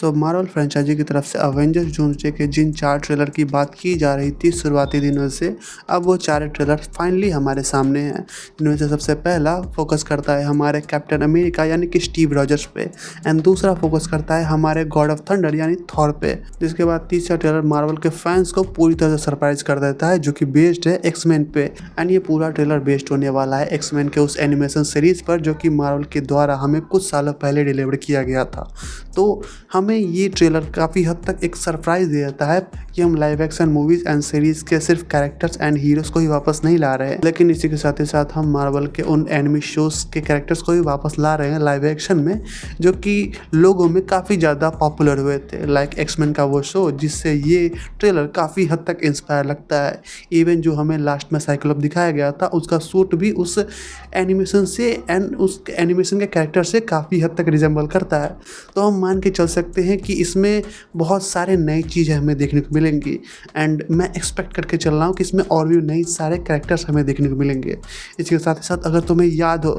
Marvel franchise की तरफ से अवेंजर्स डूम्सडे के जिन 4 ट्रेलर की बात की जा रही थी शुरुआती दिनों से, अब वो 4 ट्रेलर फाइनली हमारे सामने हैं। जिनमें से सबसे पहला फोकस करता है हमारे कैप्टन अमेरिका यानी कि स्टीव रॉजर्स पे, एंड दूसरा फोकस करता है हमारे गॉड ऑफ थंडर यानी थॉर पे। जिसके बाद तीसरा ट्रेलर मार्वल के फैंस को पूरी तरह से सरप्राइज कर देता है, जो कि बेस्ड है एक्समैन पे। एंड ये पूरा ट्रेलर बेस्ड होने वाला है एक्समैन के उस एनिमेशन सीरीज पर, जो कि मार्वल के द्वारा हमें कुछ सालों पहले डिलीवर किया गया था। तो हमें ये ट्रेलर काफ़ी हद तक एक सरप्राइज दे देता है कि हम live action movies and series के सिर्फ कैरेक्टर्स एंड हीरोज़ को ही वापस नहीं ला रहे हैं, लेकिन इसी के साथ ही साथ हम मार्वल के उन एनिमी शोज़ के कैरेक्टर्स को भी वापस ला रहे हैं लाइव एक्शन में, जो कि लोगों में काफ़ी ज़्यादा पॉपुलर हुए थे। लाइक एक्समैन का वो शो, जिससे ये ट्रेलर काफ़ी हद तक इंस्पायर लगता है। इवन जो हमें लास्ट में साइक्लोप दिखाया गया था, उसका सूट भी उस एनिमेशन से एंड उस एनिमेशन के कैरेक्टर से काफ़ी हद तक रिजेंबल करता है। तो हम मान के चल सकते हैं कि इसमें बहुत सारे नई चीज़ें हमें देखने को मिलेंगी, एंड मैं एक्सपेक्ट करके चल रहा हूँ कि इसमें और भी नई सारे कैरेक्टर्स हमें देखने को मिलेंगे। इसके साथ ही साथ अगर तुम्हें याद हो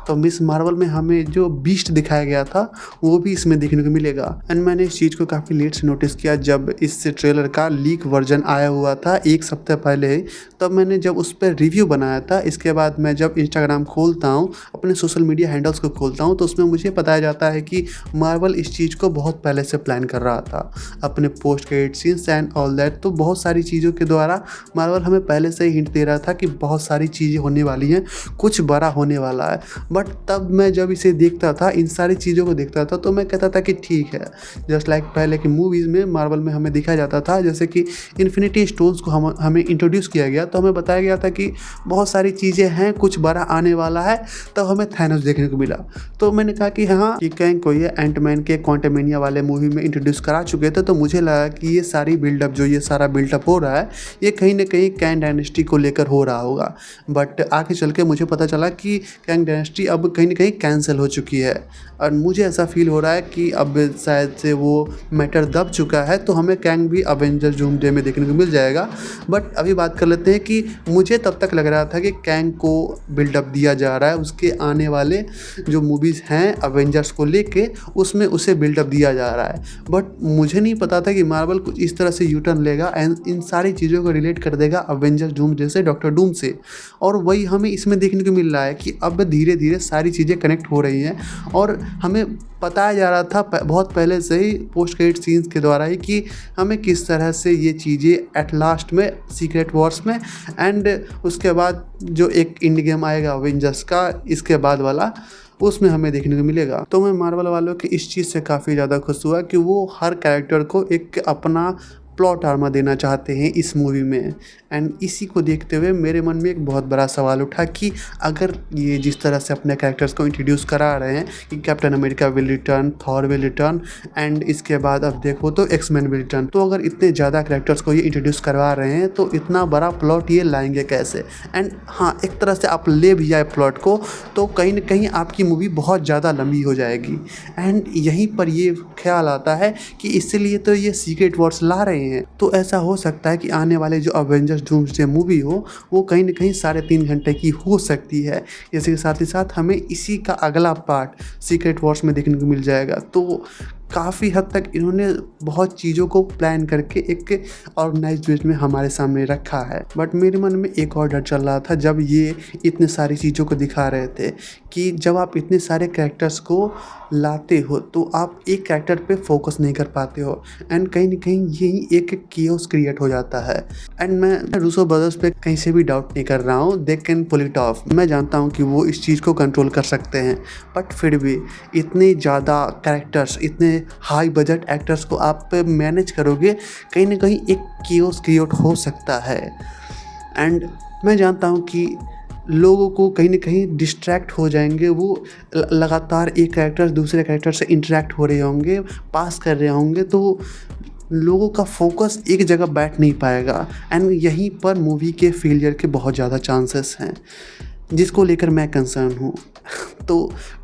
तो मिस मार्वल में हमें जो बीस्ट दिखाया गया था वो भी इसमें देखने को मिलेगा। एंड मैंने इस चीज़ को काफ़ी लेट से नोटिस किया जब इस ट्रेलर का लीक वर्जन आया हुआ था 1 सप्ताह पहले ही। तब मैंने जब उस पर रिव्यू बनाया था, इसके बाद मैं जब इंस्टाग्राम खोलता हूँ, अपने सोशल मीडिया हैंडल्स को खोलता हूँ, तो उसमें मुझे बताया जाता है कि मार्वल इस चीज़ को बहुत पहले से प्लान कर रहा था अपने post credit scenes and all that. तो बहुत सारी चीज़ों के द्वारा मार्वल हमें पहले से ही हिंट दे रहा था कि बहुत सारी चीज़ें होने वाली हैं, कुछ बड़ा होने वाला है। बट तब मैं जब इसे देखता था, इन सारी चीज़ों को देखता था, तो मैं कहता था कि ठीक है, जस्ट लाइक पहले की मूवीज़ में मार्वल में हमें दिखाया जाता था, जैसे कि इन्फिनिटी स्टोन्स को हमें इंट्रोड्यूस किया गया, तो हमें बताया गया था कि बहुत सारी चीज़ें हैं, कुछ बड़ा आने वाला है। तब हमें थैनोस देखने को मिला। तो मैंने कहा कि हाँ, कि कैंग को ये एंटमैन के क्वांटमेनिया वाले मूवी में इंट्रोड्यूस करा चुके थे, तो मुझे लगा कि ये सारी बिल्डअप, जो ये सारा बिल्डअप हो रहा है, ये कहीं ना कहीं कैंग डायनेस्टी को लेकर हो रहा होगा। बट आगे चल के मुझे पता चला कि कैंग डायनेस्टी अब कहीं ना कहीं कैंसिल हो चुकी है, और मुझे ऐसा फील हो रहा है कि अब शायद से वो मैटर दब चुका है, तो हमें कैंग भी अवेंजर्स डूम्सडे में देखने को मिल जाएगा। बट अभी बात कर लेते हैं कि मुझे तब तक लग रहा था कि कैंग को बिल्डअप दिया जा रहा है, उसके आने वाले जो मूवीज़ हैं अवेंजर्स को लेके, उसमें उसे बिल्डअप दिया जा रहा है। बट मुझे नहीं पता था कि मार्वल कुछ इस तरह से यू टर्न लेगा एंड इन सारी चीज़ों को रिलेट कर देगा अवेंजर्स डूम्सडे से, डॉक्टर डूम से। और वही हमें इसमें देखने को मिल रहा है कि अब धीरे धीरे सारी चीज़ें कनेक्ट हो रही हैं, और हमें बताया जा रहा था बहुत पहले से ही पोस्ट क्रेडिट सीन्स के द्वारा ही कि हमें किस तरह से ये चीज़ें एट लास्ट में सीक्रेट वॉर्स में एंड उसके बाद जो एक इंड गेम आएगा अवेंजर्स का इसके बाद वाला, उसमें हमें देखने को मिलेगा। तो मैं मार्वल वालों की इस चीज़ से काफ़ी ज़्यादा खुश हुआ कि वो हर कैरेक्टर को एक अपना प्लॉट आर्मर देना चाहते हैं इस मूवी में। एंड इसी को देखते हुए मेरे मन में एक बहुत बड़ा सवाल उठा कि अगर ये जिस तरह से अपने कैरेक्टर्स को इंट्रोड्यूस करा रहे हैं कि captain America will return, Thor will return, and इसके बाद अब देखो तो एक्समैन विल रिटर्न, तो अगर इतने ज़्यादा कैरेक्टर्स को ये इंट्रोड्यूस करवा रहे हैं तो इतना बड़ा प्लॉट ये लाएंगे कैसे? एंड हाँ, एक तरह से आप ले भी जाए प्लॉट को तो कहीं ना कहीं आपकी मूवी बहुत ज़्यादा लंबी हो जाएगी। एंड यहीं पर ये ख्याल आता है कि इसलिए तो ये सीक्रेट वॉर्स ला रहे हैं। तो ऐसा हो सकता है कि आने वाले जो अवेंजर्स डूम्सडे मूवी हो वो कहीं ना कहीं 3.5 घंटे की हो सकती है। इसके साथ ही साथ हमें इसी का अगला पार्ट सीक्रेट वॉर्स में देखने को मिल जाएगा। तो काफ़ी हद तक इन्होंने बहुत चीज़ों को प्लान करके एक ऑर्गेनाइज्ड वे में हमारे सामने रखा है। बट मेरे मन में एक और डर चल रहा था जब ये इतने सारी चीज़ों को दिखा रहे थे कि जब आप इतने सारे कैरेक्टर्स को लाते हो तो आप एक कैरेक्टर पे फोकस नहीं कर पाते हो, एंड कहीं ना कहीं यही एक केओस क्रिएट हो जाता है। एंड मैं रूसो ब्रदर्स पे कहीं से भी डाउट नहीं कर रहा हूँ, they can pull it off. मैं जानता हूँ कि वो इस चीज़ को कंट्रोल कर सकते हैं, बट फिर भी इतने ज़्यादा कैरेक्टर्स, इतने हाई बजट एक्टर्स को आप मैनेज करोगे, कहीं ना कहीं एक केओस क्रिएट हो सकता है। एंड मैं जानता हूँ कि लोगों को कहीं ना कहीं डिस्ट्रैक्ट हो जाएंगे, वो लगातार एक कैरेक्टर दूसरे कैरेक्टर से इंटरेक्ट हो रहे होंगे, पास कर रहे होंगे, तो लोगों का फोकस एक जगह बैठ नहीं पाएगा। एंड यहीं पर मूवी के फेलियर के बहुत ज़्यादा चांसेस हैं, जिसको लेकर मैं कंसर्न हूँ। तो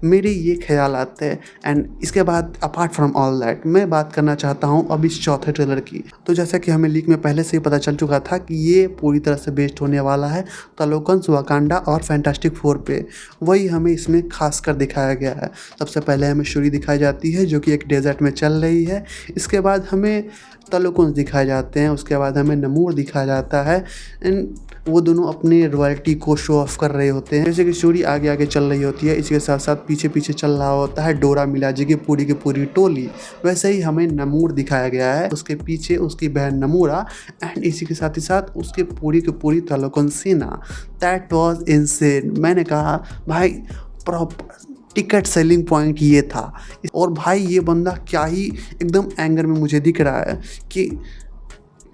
मेरे ये ख्याल आते हैं। एंड इसके बाद अपार्ट फ्रॉम ऑल दैट मैं बात करना चाहता हूँ अब इस चौथे ट्रेलर की। तो जैसा कि हमें लीक में पहले से ही पता चल चुका था कि ये पूरी तरह से बेस्ड होने वाला है तालोकन्स, वाकांडा और फैंटास्टिक फोर पे। वही हमें इसमें खास कर दिखाया गया है। सबसे पहले हमें शूरी दिखाई जाती है जो कि एक डेजर्ट में चल रही है। इसके बाद हमें तालोकन्स दिखाए जाते हैं। उसके बाद हमें नमूर दिखाया जाता है। एंड वो दोनों अपनी रॉयल्टी को शो ऑफ कर रहे होते हैं। जैसे कि शूरी आगे आगे चल रही होती है, इसके साथ साथ पीछे पीछे चल रहा होता है डोरा मिलाजे की पूरी टोली। वैसे ही हमें नमूर दिखाया गया है, उसके पीछे उसकी बहन नमूरा एंड इसी के साथ ही साथ उसकी की पूरी तालोकन सेना। That was insane. मैंने कहा भाई प्रॉपर टिकट सेलिंग पॉइंट ये था। और भाई ये बंदा क्या ही एकदम एंगर में मुझे दिख रहा है कि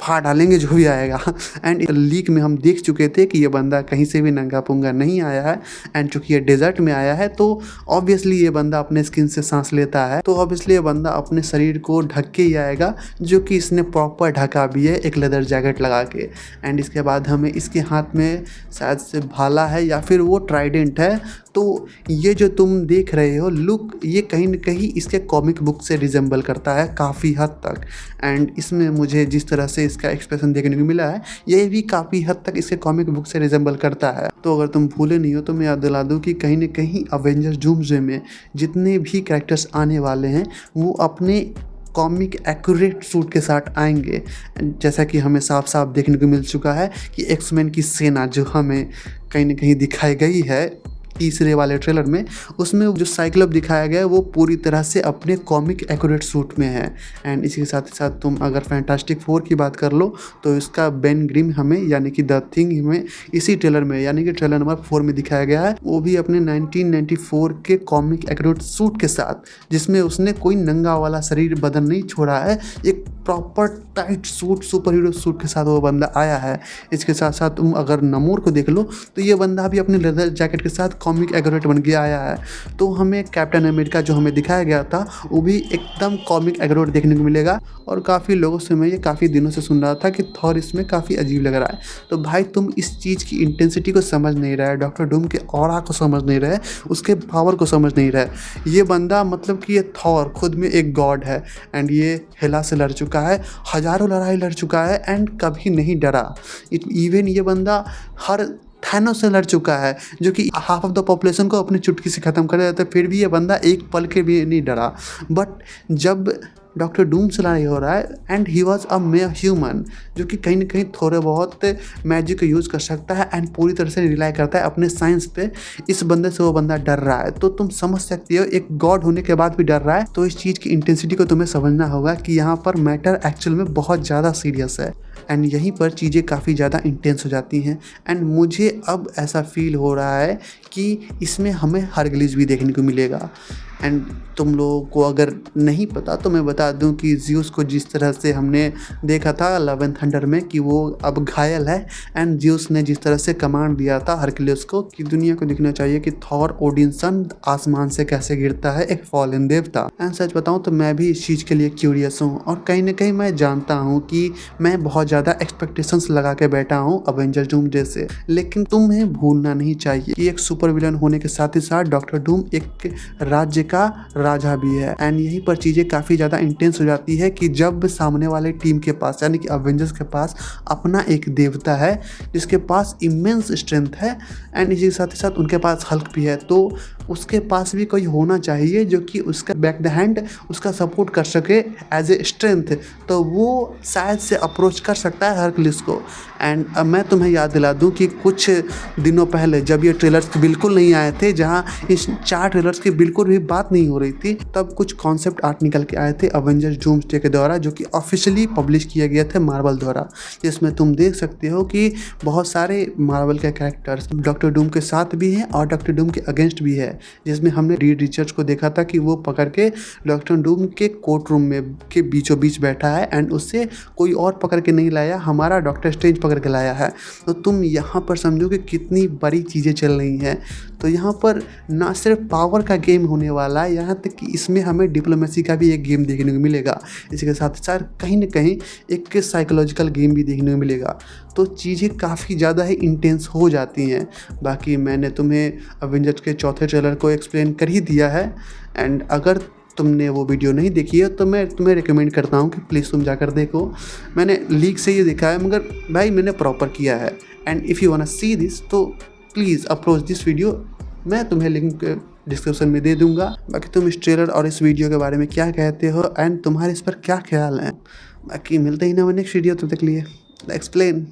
फाड़ डालेंगे जो भी आएगा। एंड लीक में हम देख चुके थे कि ये बंदा कहीं से भी नंगा पुंगा नहीं आया है। एंड चूंकि ये डेजर्ट में आया है तो ऑब्वियसली ये बंदा अपने स्किन से सांस लेता है, तो ऑब्वियसली ये बंदा अपने शरीर को ढक के ही आएगा, जो कि इसने प्रॉपर ढका भी है एक लेदर जैकेट लगा के। एंड इसके बाद हमें इसके हाथ में शायद से भाला है या फिर वो ट्राइडेंट है। तो ये जो तुम देख रहे हो लुक, ये कहीं न कहीं इसके कॉमिक बुक से रिजेंबल करता है काफ़ी हद तक। एंड इसमें मुझे जिस तरह से इसका एक्सप्रेशन देखने को मिला है ये भी काफ़ी हद तक इसके कॉमिक बुक से रिजेंबल करता है। तो अगर तुम भूले नहीं हो तो मैं याद दिला दूँ कि कहीं न कहीं अवेंजर्स डूम्सडे में जितने भी कैरेक्टर्स आने वाले हैं वो अपने कॉमिक एक्यूरेट सूट के साथ आएंगे। जैसा कि हमें साफ साफ देखने को मिल चुका है कि एक्समैन की सेना जो हमें कहीं न कहीं दिखाई गई है तीसरे वाले ट्रेलर में, उसमें जो साइक्लोप दिखाया गया है वो पूरी तरह से अपने कॉमिक एक्यूरेट सूट में है। एंड इसी के साथ ही साथ तुम अगर फैंटास्टिक फोर की बात कर लो तो इसका बेन ग्रिम हमें यानी कि द थिंग हमें इसी ट्रेलर में यानी कि ट्रेलर नंबर 4 में दिखाया गया है, वो भी अपने 1994 के कॉमिक एक्यूरेट सूट के साथ, जिसमें उसने कोई नंगा वाला शरीर बदन नहीं छोड़ा है। एक proper tight suit super hero suit के साथ वो बंदा आया है। इसके साथ साथ तुम अगर नमूर को देख लो तो ये बंदा भी अपने लेदर जैकेट के साथ कॉमिक एक्यूरेट बन के आया है। तो हमें कैप्टन अमेरिका जो हमें दिखाया गया था वो भी एकदम कॉमिक एक्यूरेट देखने को मिलेगा। और काफ़ी लोगों से मैं ये काफ़ी दिनों से सुन रहा था कि थॉर इसमें काफ़ी अजीब लग रहा है। तो भाई तुम इस चीज़ की इंटेंसिटी को समझ नहीं रहे, डॉक्टर डूम के ऑरा को समझ नहीं रहे, उसके पावर को समझ नहीं रहे। ये बंदा मतलब कि ये थॉर खुद में एक गॉड है। एंड ये हेला से लड़ चुका है, हज़ारों लड़ाई लड़ चुका है एंड कभी नहीं डरा। इवन ये बंदा हर थैनोस से लड़ चुका है जो कि हाफ ऑफ द पॉपुलेशन को अपनी चुटकी से ख़त्म कर देता है, फिर भी ये बंदा एक पल के भी नहीं डरा। बट जब डॉक्टर डूम से लड़ाई हो रहा है and he was a may human जो कि कहीं ना कहीं थोड़े बहुत मैजिक को यूज़ कर सकता है एंड पूरी तरह से रिलाई करता है अपने साइंस पे, इस बंदे से वो बंदा डर रहा है। तो तुम समझ सकते हो एक गॉड होने के बाद भी डर रहा है। तो इस चीज़ की इंटेंसिटी को तुम्हें समझना होगा कि यहाँ पर मैटर एक्चुअल में बहुत ज़्यादा सीरियस है एंड यहीं पर चीज़ें काफ़ी ज़्यादा इंटेंस हो जाती हैं। एंड मुझे अब ऐसा फील हो रहा है कि इसमें हमें हरग्लिज भी देखने को मिलेगा। एंड तुम लोगों को अगर नहीं पता तो मैं बता दूं कि ज़्यूस को जिस तरह से हमने देखा था लव एंड थंडर में कि वो अब घायल है, एंड ज़्यूस ने जिस तरह से कमांड दिया था हरक्यूलिस को कि दुनिया को दिखना चाहिए कि थॉर ओडिनसन आसमान से कैसे गिरता है एक फॉलन देवता। एंड सच बताऊं तो मैं भी इस चीज़ के लिए क्यूरियस हूँ और कहीं ना कहीं मैं जानता हूँ कि मैं बहुत ज़्यादा एक्सपेक्टेशंस लगा के बैठा हूँ अवेंजर्स डूम्सडे से। लेकिन तुम्हें भूलना नहीं चाहिए कि एक सुपर विलन होने के साथ ही साथ डॉक्टर डूम एक राज्य का राजा भी है। एंड यहीं पर चीज़ें काफ़ी ज़्यादा इंटेंस हो जाती है कि जब सामने वाले टीम के पास यानी कि अवेंजर्स के पास अपना एक देवता है जिसके पास इमेंस स्ट्रेंथ है एंड इसी के साथ ही साथ उनके पास हल्क भी है, तो उसके पास भी कोई होना चाहिए जो कि उसका बैक द हैंड उसका सपोर्ट कर सके एज ए स्ट्रेंथ। तो वो शायद से अप्रोच कर सकता है हरक्यूलिस को। एंड अब मैं तुम्हें याद दिला दूं कि कुछ दिनों पहले जब ये ट्रेलर्स बिल्कुल नहीं आए थे, जहां इस 4 ट्रेलर्स की बिल्कुल भी बात नहीं हो रही थी, तब कुछ कॉन्सेप्ट आर्ट निकल के आए थे अवेंजर्स डूम्सडे के द्वारा जो कि ऑफिशियली पब्लिश किए गए थे मार्वल द्वारा, जिसमें तुम देख सकते हो कि बहुत सारे मार्वल के कैरेक्टर्स डॉक्टर डूम के साथ भी हैं और डॉक्टर डूम के अगेंस्ट भी है। जिसमें हमने रीड रिचर्ड्स को देखा था कि वो पकड़ के डॉक्टर डूम के कोर्ट रूम में के बीचों बीच बैठा है एंड उससे कोई और पकड़ के नहीं लाया, हमारा डॉक्टर स्ट्रेंज पकड़ के लाया है। तो तुम यहाँ पर समझो कि कितनी बड़ी चीज़ें चल रही हैं। तो यहाँ पर ना सिर्फ पावर का गेम होने वाला है, यहाँ तक कि इसमें हमें डिप्लोमेसी का भी एक गेम देखने को मिलेगा। इसी के साथ साथ कहीं ना कहीं एक साइकोलॉजिकल गेम भी देखने को मिलेगा। तो चीज़ें काफ़ी ज़्यादा ही इंटेंस हो जाती हैं। बाकी मैंने तुम्हें अवेंजर्स के चौथे ट्रेलर को एक्सप्लेन कर ही दिया है। एंड अगर तुमने वो वीडियो नहीं देखी है तो मैं तुम्हें रिकमेंड करता हूँ कि प्लीज़ तुम जाकर देखो। मैंने लीक से ये देखा है, मगर भाई मैंने प्रॉपर किया है। And if you want to see this तो प्लीज़ अप्रोच दिस वीडियो, मैं तुम्हें लिंक डिस्क्रिप्शन में दे दूंगा। बाकी तुम इस ट्रेलर और इस वीडियो के बारे में क्या कहते हो एंड तुम्हारे इस पर क्या ख्याल है। बाकी मिलते ही ना नेक्स्ट वीडियो, तब तक लिए एक्सप्लेन।